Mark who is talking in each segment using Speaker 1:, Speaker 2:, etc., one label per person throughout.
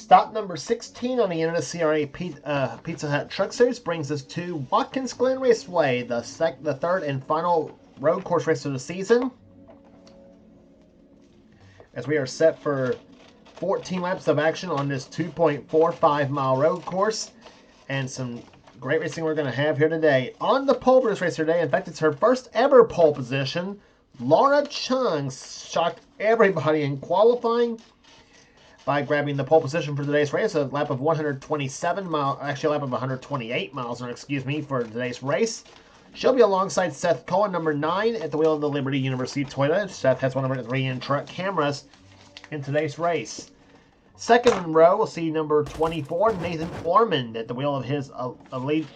Speaker 1: Stop number 16 on the NNSCRA Pizza Hut Truck Series brings us to Watkins Glen Raceway, the third and final road course race of the season. As we are set for 14 laps of action on this 2.45 mile road course, and some great racing we're going to have here today. On the pole for this race today, in fact, it's her first ever pole position. Laura Chung shocked everybody in qualifying by grabbing the pole position for today's race, a lap of 127 miles, actually a lap of 128 miles, excuse me, for today's race. She'll be alongside Seth Cohen, number 9, at the wheel of the Liberty University Toyota. Seth has one of our 3-in truck cameras in today's race. Second in row, we'll see number 24, Nathan Ormond, at the wheel of his elite,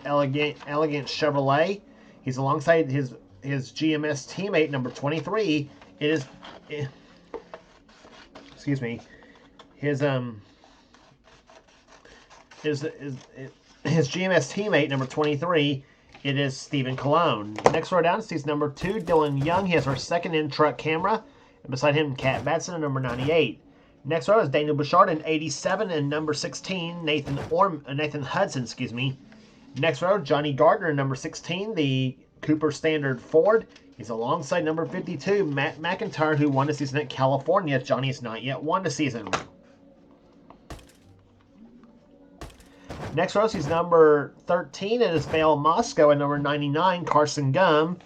Speaker 1: elegant Chevrolet. He's alongside his GMS teammate, number 23. His GMS teammate, number 23. It is Stephen Cologne. Next row down sees number 2, Dylan Young. He has our second in truck camera. And beside him, Kat Batson, number 98. Next row is Daniel Bouchard in 87 and number 16, Nathan Hudson, excuse me. Next row, Johnny Gardner, number 16, the Cooper Standard Ford. He's alongside number 52, Matt McIntyre, who won the season at California. Johnny has not yet won the season. Next row is number 13, it is Vale Moscow, and number 99, Carson Gum.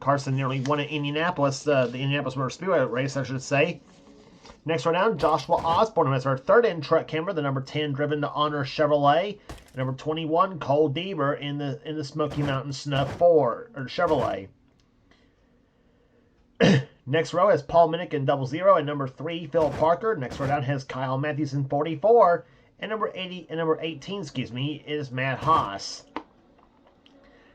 Speaker 1: Carson nearly won at Indianapolis, the Indianapolis Motor Speedway race, I should say. Next row down, Joshua Osborne, who has our third in truck camera, the number 10 driven to Honor Chevrolet. Number 21, Cole Deaver in the Smoky Mountain Snuff Chevrolet. Next row has Paul Minnick in 00 and number 3, Phil Parker. Next row down has Kyle Matthews in 44. And number 18, excuse me, is Matt Haas.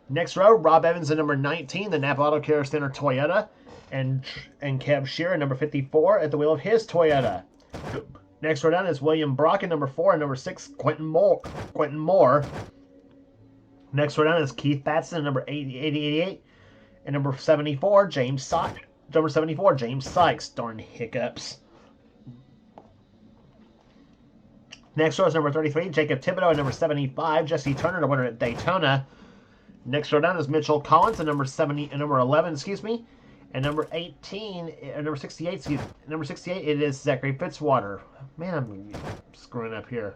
Speaker 1: Next row, Rob Evans in number 19, the Napa Auto Care Center Toyota, and Kev Shearer, number 54, at the wheel of his Toyota. Next row down is William Brock in number 4 and number 6, Quentin Moore. Next row down is Keith Batson in number 88, and number 74, James Sykes. Darn hiccups. Next row is number 33, Jacob Thibodeau, and number 75, Jesse Turner, the winner at Daytona. Next row down is Mitchell Collins, and number 11, excuse me. And number 18, number 68, it is Zachary Fitzwater. Man, I'm screwing up here.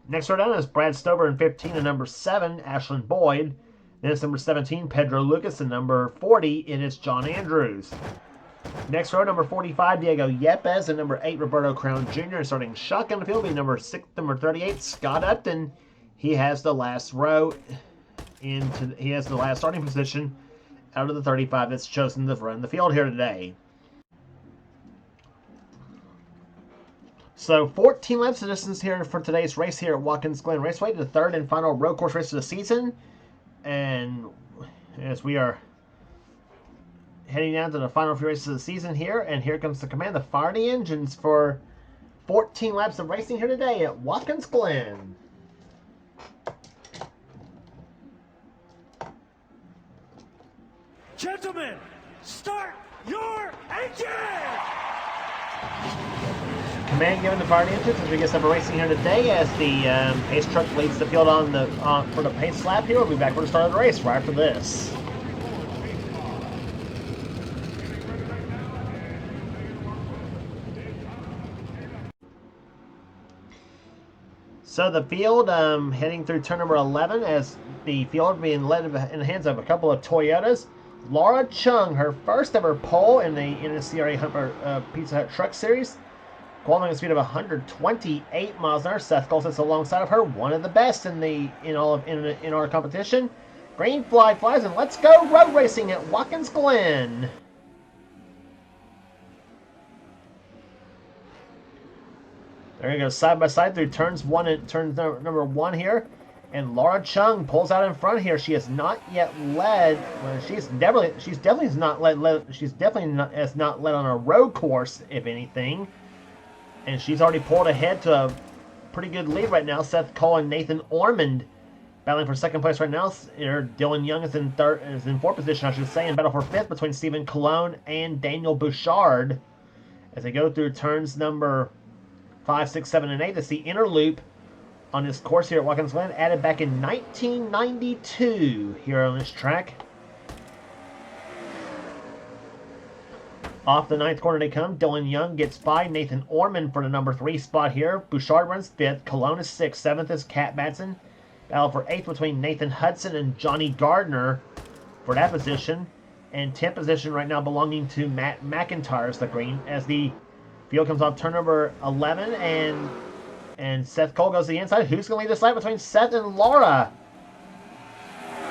Speaker 1: Next row down is Brad Stover in 15, and number 7, Ashlyn Boyd. Then it's number 17, Pedro Lucas, and number 40, it is John Andrews. Next row, number 45, Diego Yepes, and number 8, Roberto Crown Jr. Starting shotgun the field, number 38, Scott Upton. He has the last row he has the last starting position out of the 35 that's chosen to run the field here today. So 14 laps of distance here for today's race here at Watkins Glen Raceway, the third and final road course race of the season. And as we are heading down to the final few races of the season here, and here comes the command to fire the engines for 14 laps of racing here today at Watkins Glen.
Speaker 2: Gentlemen, start your engine!
Speaker 1: Command given to fire the engines as we get some racing here today, as the pace truck leads the field for the pace lap here. We'll be back for the start of the race right after this. So the field heading through turn number 11, as the field being led in the hands of a couple of Toyotas. Laura Chung, her first ever pole in the NNSCRA Pizza Hut Truck Series. Qualifying a speed of 128 miles an hour. Seth Cole sits alongside of her, one of the best in our competition. Green flag flies, and let's go road racing at Watkins Glen. There you go, side by side through turns number 1 here, and Laura Chung pulls out in front here. She has not yet led. Well, she's definitely has not led on a road course, if anything. And she's already pulled ahead to a pretty good lead right now. Seth Cole and Nathan Ormond battling for second place right now. Dylan Young is in 4th position, I should say, and battle for 5th between Stephen Cologne and Daniel Bouchard as they go through turns number 5, 6, 7, and 8. That's the inner loop on this course here at Watkins Glen, added back in 1992 here on this track. Off the 9th corner they come. Dylan Young gets by. Nathan Orman for the number 3 spot here. Bouchard runs 5th. Colon is 6th. 7th is Cat Batson. Battle for 8th between Nathan Hudson and Johnny Gardner for that position. And 10th position right now belonging to Matt McIntyre is the green, as the field comes off turn number 11, and Seth Cole goes to the inside. Who's going to lead this lap between Seth and Laura?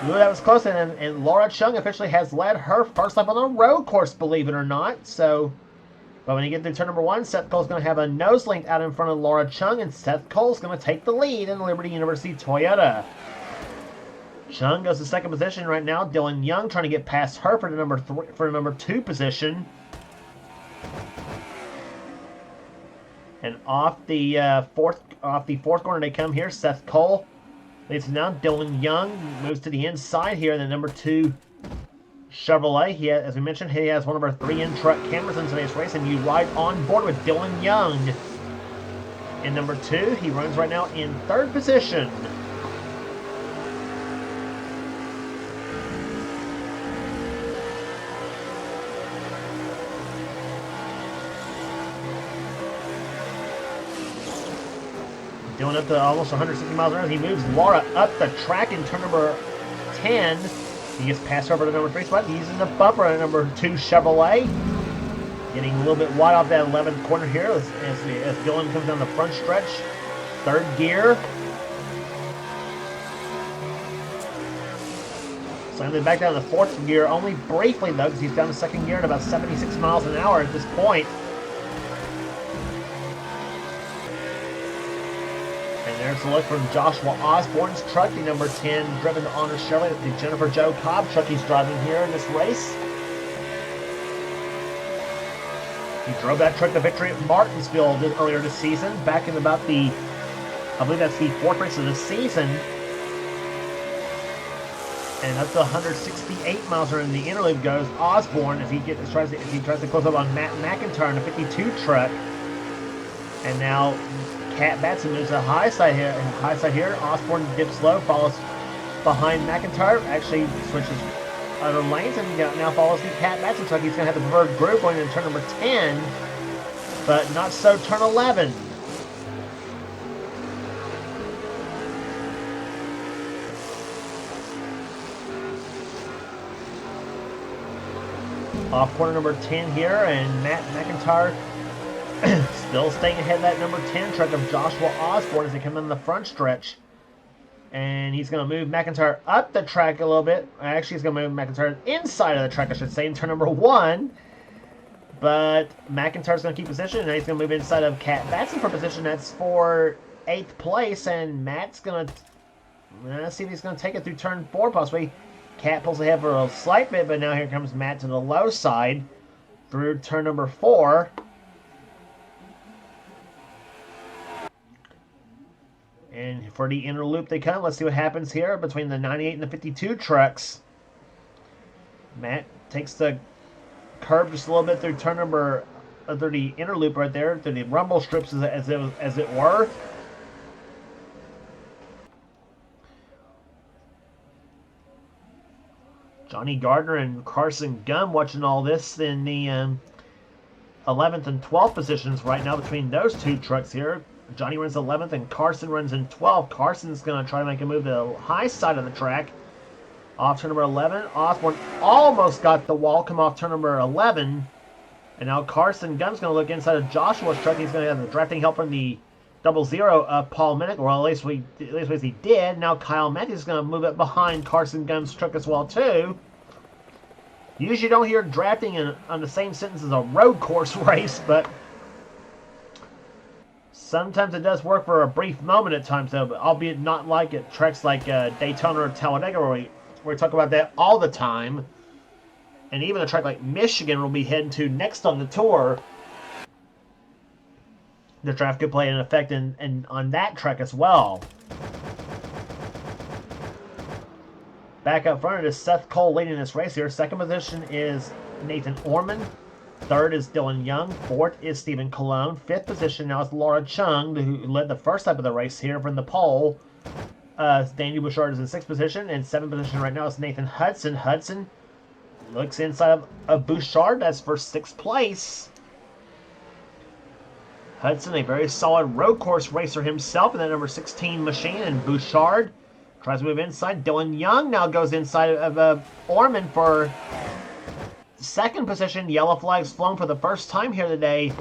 Speaker 1: Ooh, that was close, and Laura Chung officially has led her first lap on the road course, believe it or not. So, but when you get through turn number 1, Seth Cole's going to have a nose length out in front of Laura Chung, and Seth Cole's going to take the lead in Liberty University Toyota. Chung goes to second position right now. Dylan Young trying to get past her for the number 2 position. And off the fourth corner they come here. Seth Cole leads it down. Dylan Young moves to the inside here in the number 2 Chevrolet. As we mentioned, he has one of our 3 in-truck cameras in today's race, and you ride on board with Dylan Young. In number 2, he runs right now in 3rd position. Doing up to almost 160 miles an hour. He moves Laura up the track in turn number 10. He gets past her for the number 3 spot. He's in the bumper at number 2 Chevrolet. Getting a little bit wide off that 11th corner here as Dylan comes down the front stretch. 3rd gear. Slightly back down to the 4th gear, only briefly though, because he's down to 2nd gear at about 76 miles an hour at this point. There's a look from Joshua Osborne's truck, the number 10 driven on a Chevrolet. The Jennifer Joe Cobb truck he's driving here in this race. He drove that truck to victory at Martinsville earlier this season, back in about I believe that's the 4th race of the season. And up to 168 miles an hour in the interlude goes Osborne as he tries to close up on Matt McIntyre in a 52 truck. And now Cat Batson moves to the high side here. Osborne dips low, follows behind McIntyre. Actually switches other lanes and now follows the Cat Batson truck. He's going to have the preferred group going into turn number 10, but not so turn 11. Off corner number 10 here, and Matt McIntyre still staying ahead of that number 10 truck of Joshua Osborne as they come in the front stretch. And he's going to move McIntyre up the track a little bit. Actually, he's going to move McIntyre inside of the track, I should say, in turn number 1. But McIntyre's going to keep position, and he's going to move inside of Cat Batson for position. That's for 8th place, and Matt's going to... Let's see if he's going to take it through turn 4, possibly. Cat pulls ahead for a slight bit, but now here comes Matt to the low side through turn number 4. And for the inner loop they come. Let's see what happens here between the 98 and the 52 trucks. Matt takes the curb just a little bit through turn number, through the inner loop right there, through the rumble strips as it were. Johnny Gardner and Carson Gunn watching all this in the 11th and 12th positions right now between those 2 trucks here. Johnny runs 11th and Carson runs in 12th. Carson's going to try to make a move to the high side of the track. Off turn number 11. Osborne almost got the wall, come off turn number 11. And now Carson Gunn's going to look inside of Joshua's truck. He's going to have the drafting help from the 00 of Paul Minnick, or at least he did. Now Kyle Matthews is going to move it behind Carson Gunn's truck as well too. Usually don't hear drafting on the same sentence as a road course race, but sometimes it does work for a brief moment at times, though, but albeit not like at tracks like Daytona or Talladega, where we talk about that all the time. And even a track like Michigan we'll be heading to next on the tour. The draft could play an effect on that track as well. Back up front, it is Seth Cole leading this race here. Second position is Nathan Orman. Third is Dylan Young. Fourth is Stephen Cologne. Fifth position now is Laura Chung, who led the first lap of the race here from the pole. Daniel Bouchard is in sixth position. And seventh position right now is Nathan Hudson. Hudson looks inside of Bouchard. That's for sixth place. Hudson, a very solid road course racer himself in that number 16 machine. And Bouchard tries to move inside. Dylan Young now goes inside of Orman for second position. Yellow flags flown for the first time here today.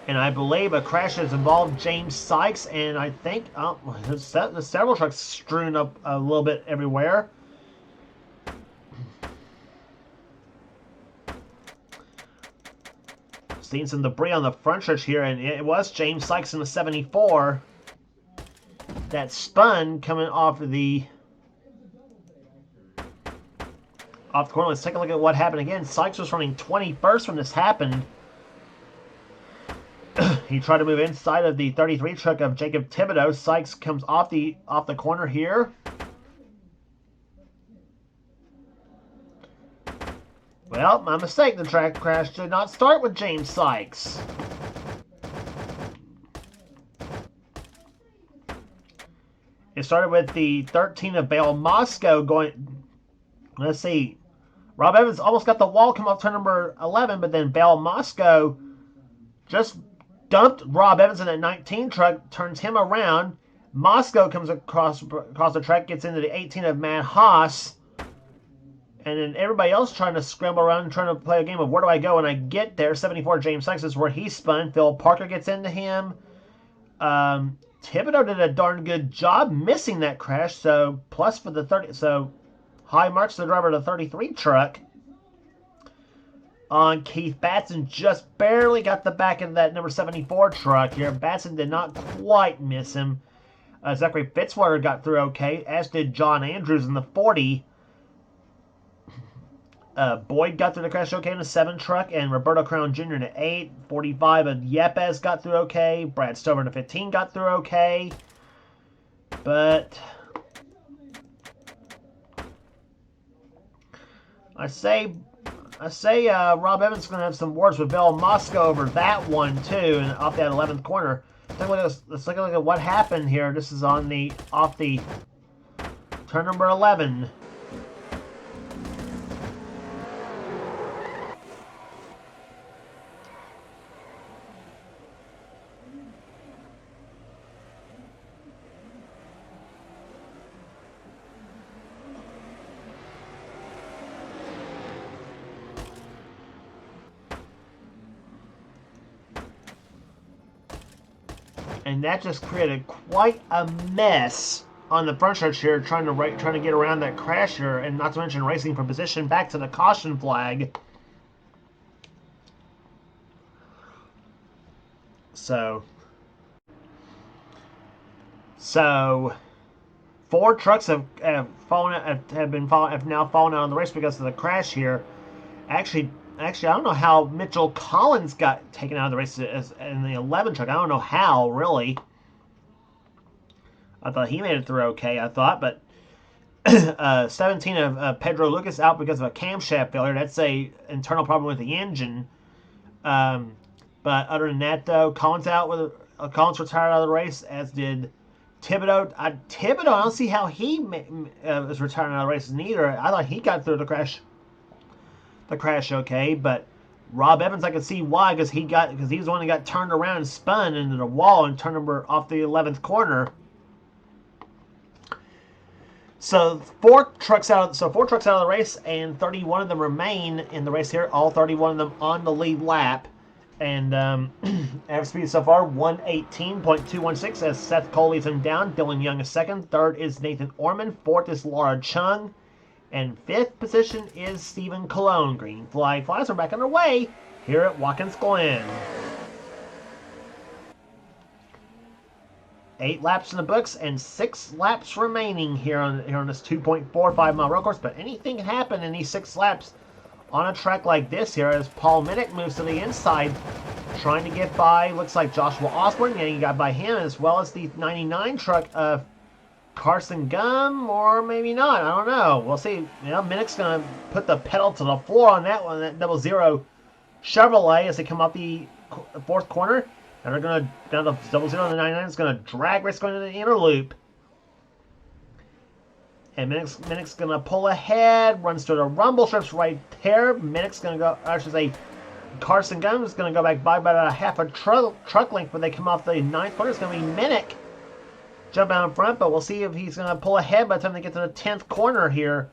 Speaker 1: And I believe a crash has involved James Sykes, and I think there's several trucks strewn up a little bit everywhere. Seen some debris on the front stretch here, and it was James Sykes in the 74 that spun coming off the corner. Let's take a look at what happened again. Sykes was running 21st when this happened. He tried to move inside of the 33 truck of Jacob Thibodeau. Sykes comes off the corner here. Well, my mistake. The track crash did not start with James Sykes. It started with the 13 of Bale Moscow going. Let's see. Rob Evans almost got the wall come off turn number 11, but then Bale Moscow just dumped Rob Evans in that 19 truck, turns him around. Moscow comes across the track, gets into the 18 of Matt Haas. And then everybody else trying to scramble around, trying to play a game of where do I go when I get there. 74 James Sykes is where he spun. Phil Parker gets into him. Thibodeau did a darn good job missing that crash. So plus for the 30. So high marks to the driver of the 33 truck. On Keith Batson, just barely got the back of that number 74 truck here. Batson did not quite miss him. Zachary Fitzwater got through okay, as did John Andrews in the 40. Boyd got through the crash okay in the 7 truck, and Roberto Crown Jr. in the 8. 45 of Yepes got through okay. Brad Stover in the 15 got through okay. But I say Rob Evans is going to have some words with Bill Moscow over that one too, and off that 11th corner. Let's take a look at what happened here. This is off the turn number 11. And that just created quite a mess on the front stretch here, trying to get around that crash here, and not to mention racing for position back to the caution flag. So 4 trucks have now fallen out of the race because of the crash here. Actually, I don't know how Mitchell Collins got taken out of the race in the 11 truck. I don't know how, really. I thought he made it through okay, but 17 of Pedro Lucas out because of a camshaft failure. That's a internal problem with the engine. But other than that, though, Collins retired out of the race, as did Thibodeau. Thibodeau, I don't see how he is retiring out of the race neither. I thought he got through the crash okay, but Rob Evans, I could see why, because he was the one that got turned around and spun into the wall and turn number off the 11th corner. So four trucks out of the race, and 31 of them remain in the race here. All 31 of them on the lead lap, and average speed so far 118.216 as Seth Cole leads him down. Dylan Young is second. Third is Nathan Orman. Fourth is Laura Chung. And 5th position is Stephen Cologne. Green flag flies are back underway here at Watkins Glen. 8 laps in the books and 6 laps remaining here on this 2.45 mile road course. But anything can happen in these 6 laps on a track like this here, as Paul Minnick moves to the inside, trying to get by. Looks like Joshua Osborne, and he got by him, as well as the 99 truck of Carson Gum, or maybe not. I don't know. We'll see. You know, Minnick's going to put the pedal to the floor on that one, that 00 Chevrolet, as they come up the fourth corner. And they're going to, down to 00 on the 99, is going to drag race going into the inner loop. And Minnick's going to pull ahead, runs to the rumble strips right there. Minnick's going to go, I should say, Carson Gum is going to go back by about a half a truck length when they come off the ninth corner. It's going to be Minnick jump out in front, but we'll see if he's going to pull ahead by the time they get to the 10th corner here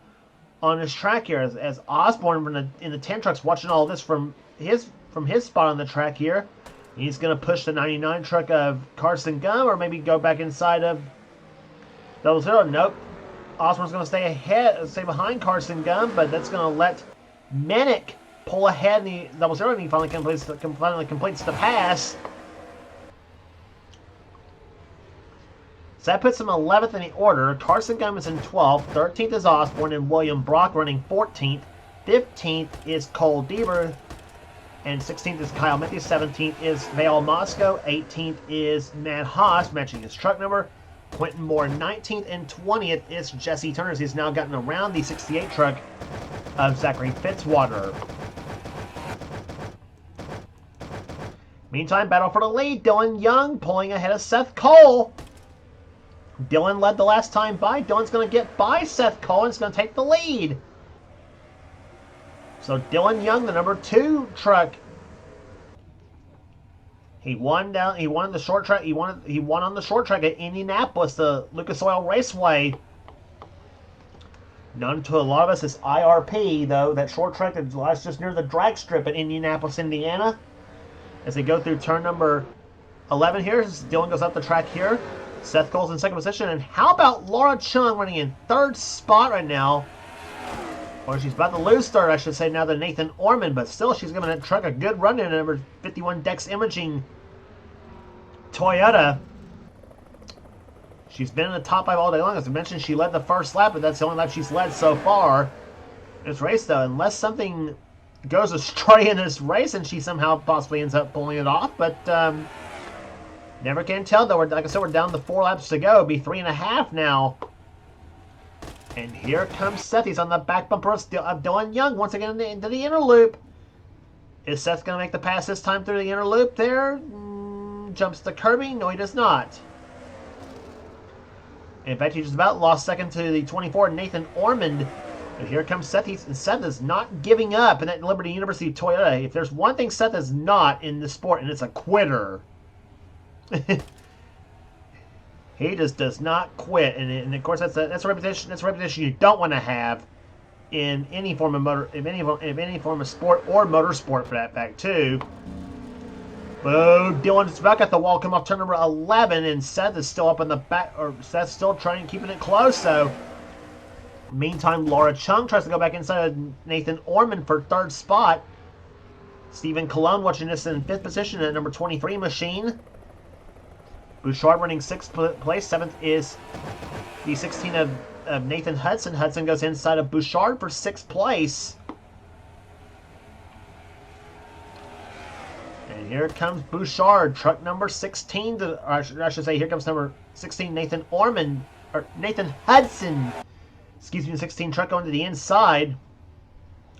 Speaker 1: on this track here. As Osborne in the 10 truck's watching all this from his spot on the track here. He's going to push the 99 truck of Carson Gum, or maybe go back inside of 00. Nope. Osborne's going to stay behind Carson Gum, but that's going to let Minnick pull ahead in the 00, and he finally completes the pass. So that puts him 11th in the order. Carson Gum is in 12th. 13th is Osborne, and William Brock running 14th. 15th is Cole Deaver, and 16th is Kyle Matthews. 17th is Vale Moscow. 18th is Matt Haas, matching his truck number. Quentin Moore 19th, and 20th is Jesse Turner. He's now gotten around the 68 truck of Zachary Fitzwater. Meantime, battle for the lead. Dylan Young pulling ahead of Seth Cole. Dylan led the last time by. Dylan's going to get by Seth Cole and is going to take the lead. So Dylan Young, the number 2 truck, he won the short track. He won on the short track at Indianapolis, the Lucas Oil Raceway. Known to a lot of us as IRP, though, that short track that lies just near the drag strip at Indianapolis, Indiana. As they go through turn number 11 here, Dylan goes up the track here. Seth Cole's in second position. And how about Laura Chung running in third spot right now? Or she's about to lose third, I should say, now to Nathan Orman. But still, she's giving that truck a good run in number 51 Dex Imaging Toyota. She's been in the top 5 all day long. As I mentioned, she led the first lap, but that's the only lap she's led so far in this race, though. Unless something goes astray in this race and she somehow possibly ends up pulling it off. But never can tell, though. Like I said, we're down to 4 laps to go. It'll be 3.5 now. And here comes Seth. He's on the back bumper of Dylan Young once again into the inner loop. Is Seth going to make the pass this time through the inner loop there? Jumps to Kirby? No, he does not. In fact, he just about lost second to the 24, Nathan Ormond. And here comes Seth. Seth is not giving up in that Liberty University Toyota. If there's one thing Seth is not in this sport, and it's a quitter. He just does not quit, and of course that's a reputation. That's a reputation you don't want to have in any form of any form of sport or motorsport, for that fact too. Oh, Dylan's back at the wall, come off turn number 11, and Seth is still up in the back, or Seth's still keeping it close. So, meantime, Laura Chung tries to go back inside of Nathan Orman for third spot. Stephen Colon watching this in 5th position at number 23 machine. Bouchard running 6th place. 7th is the 16 of Nathan Hudson. Hudson goes inside of Bouchard for 6th place. And here comes Bouchard, truck number 16. I should say, here comes number 16, Nathan Orman, or Nathan Hudson. Excuse me, 16 truck going to the inside.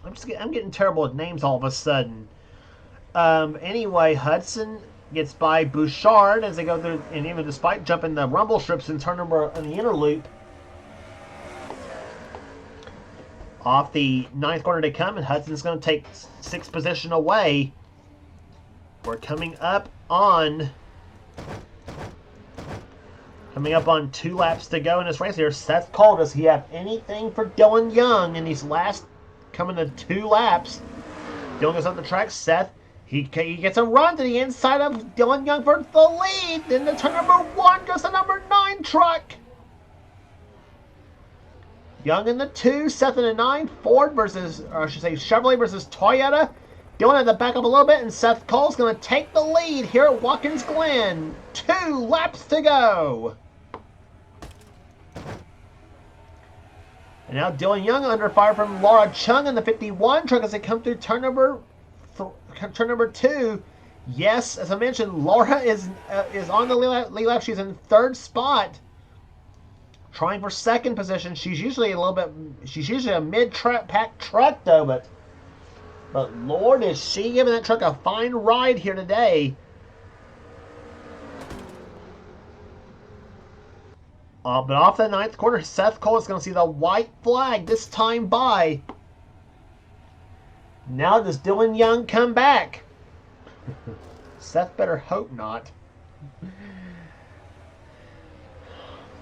Speaker 1: I'm getting terrible at names all of a sudden. Anyway, Hudson gets by Bouchard as they go through, and even despite jumping the rumble strips in turn number in the inner loop. Off the 9th corner they come, and Hudson's going to take 6th position away. We're coming up on 2 laps to go in this race here. Seth Cole, does he have anything for Dylan Young in these last coming to 2 laps? Dylan goes up the track. Seth, he gets a run to the inside of Dylan Young for the lead. Then the turn number 1 goes to number 9 truck. Young in the 2, Seth in the 9. Ford versus, or I should say Chevrolet versus Toyota. Dylan had to back up a little bit, and Seth Cole's going to take the lead here at Watkins Glen. 2 laps to go. And now Dylan Young under fire from Laura Chung in the 51 truck as they come through turn number 2. Yes, as I mentioned, Laura is on the lead lap. She's in 3rd spot. trying for second position. She's usually a mid-pack truck though, but Lord, is she giving that truck a fine ride here today. But off the ninth quarter, Seth Cole is going to see the white flag this time by. Now does Dylan Young come back? Seth better hope not.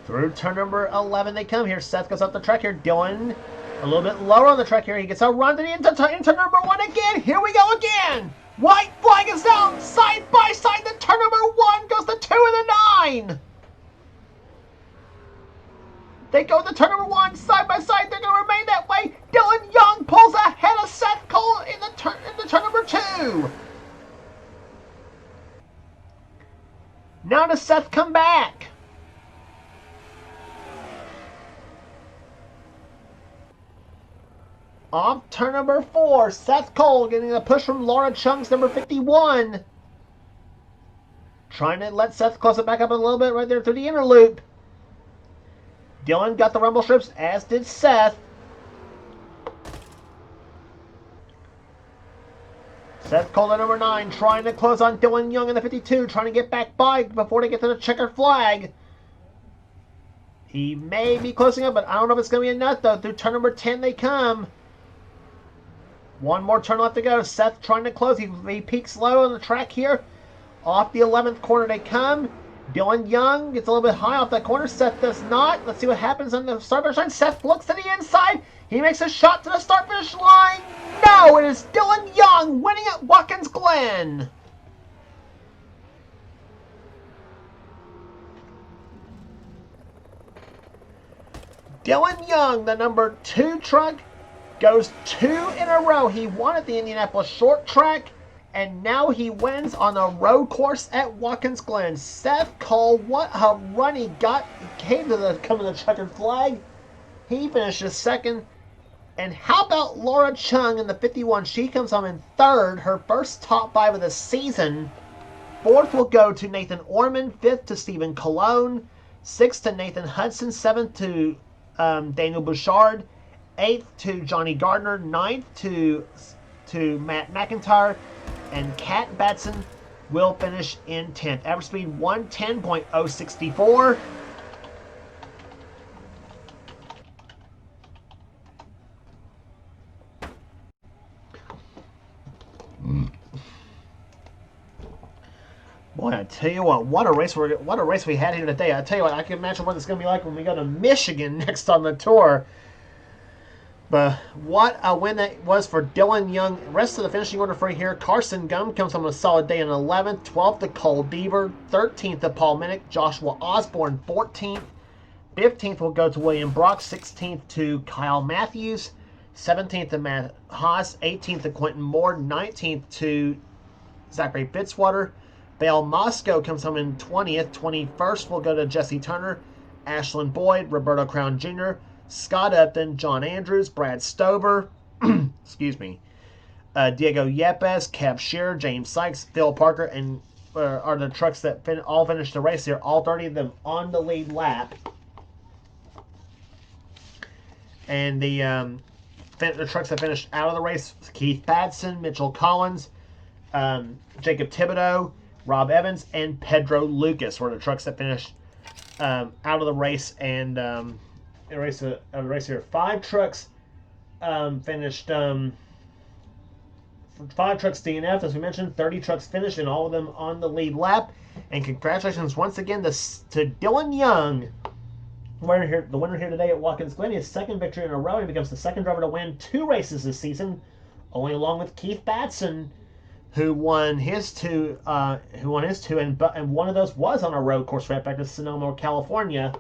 Speaker 1: Through turn number 11 they come here. Seth goes up the track here. Dylan a little bit lower on the track here. He gets a run into number 1 again. Here we go again. White flag is down. Side by side. The turn number 1 goes the 2 and the 9. They go to turn number 1 side by side. They're going to remain that way. Dylan Young pulls ahead of Seth Cole in the turn number 2. Now does Seth come back? Off turn number 4, Seth Cole getting a push from Laura Chung's number 51. Trying to let Seth close it back up a little bit right there through the inner loop. Dylan got the rumble strips, as did Seth. Seth Cole at number 9 trying to close on Dylan Young in the 52, trying to get back by before they get to the checkered flag. He may be closing up, but I don't know if it's going to be enough though. Through turn number 10 they come. One more turn left to go. Seth trying to close. He peaks low on the track here. Off the 11th corner they come. Dylan Young gets a little bit high off that corner. Seth does not. Let's see what happens on the start-finish line. Seth looks to the inside. He makes a shot to the start-finish line. No, it is Dylan Young winning at Watkins Glen. Dylan Young, the number 2 truck, goes 2 in a row. He won at the Indianapolis short track, and now he wins on the road course at Watkins Glen. Seth Cole, what a run he got. He came to the checkered flag. He finishes second. And how about Laura Chung in the 51? She comes home in third, her first top 5 of the season. Fourth will go to Nathan Orman. Fifth to Stephen Colon. Sixth to Nathan Hudson. Seventh to Daniel Bouchard. Eighth to Johnny Gardner. Ninth to Matt McIntyre. And Kat Batson will finish in 10th. Average speed 110.064. Boy, I tell you what a race we had here today. I tell you what, I can imagine what it's going to be like when we go to Michigan next on the tour. But what a win that was for Dylan Young. Rest of the finishing order for here. Carson Gum comes from a solid day in 11th. 12th to Cole Deaver. 13th to Paul Minnick. Joshua Osborne 14th. 15th will go to William Brock. 16th to Kyle Matthews. 17th to Matt Haas. 18th to Quentin Moore. 19th to Zachary Fitzwater. Bale Moscow comes home in 20th. 21st will go to Jesse Turner. Ashlyn Boyd. Roberto Crown Jr., Scott Upton, John Andrews, Brad Stover, excuse me, Diego Yepes, Kev Shearer, James Sykes, Phil Parker, and are the trucks that all finished the race here. All 30 of them on the lead lap. And the trucks that finished out of the race: Keith Padson, Mitchell Collins, Jacob Thibodeau, Rob Evans, and Pedro Lucas were the trucks that finished out of the race. And in a race here, 5 trucks finished. 5 trucks DNF, as we mentioned. 30 trucks finished, and all of them on the lead lap. And congratulations once again to Dylan Young, the winner here today at Watkins Glen. His second victory in a row, and he becomes the second driver to win 2 races this season, only along with Keith Batson, who won his two, and one of those was on a road course right back to Sonoma, California.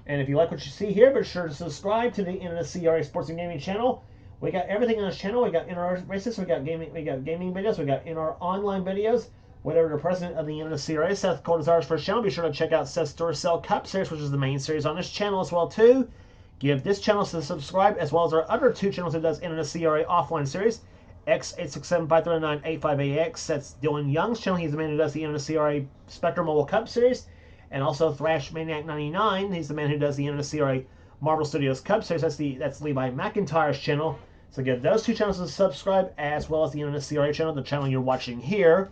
Speaker 1: And if you like what you see here, be sure to subscribe to the NNSCRA Sports and Gaming channel. We got everything on this channel. We got in our races, we got gaming videos, we got in our online videos. Whatever the president of the NNSCRA, Seth Cole, desires for his channel, be sure to check out Seth's Duracell Cup series, which is the main series on this channel as well too. Give this channel a subscribe, as well as our other 2 channels that does NNSCRA offline series. X867539858AX. That's Dylan Young's channel. He's the man who does the NNSCRA Spectrum Mobile Cup series. And also Thrash Maniac 99. He's the man who does the NNSCRA Marvel Studios Cup Series. That's Levi McIntyre's channel. So give those two channels a subscribe, as well as the NNSCRA channel, the channel you're watching here,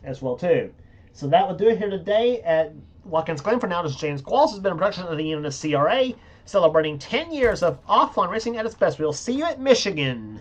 Speaker 1: as well too. So that will do it here today at Watkins Glen. For now, this is James Qualls. This has been a production of the NNSCRA, celebrating 10 years of offline racing at its best. We'll see you at Michigan.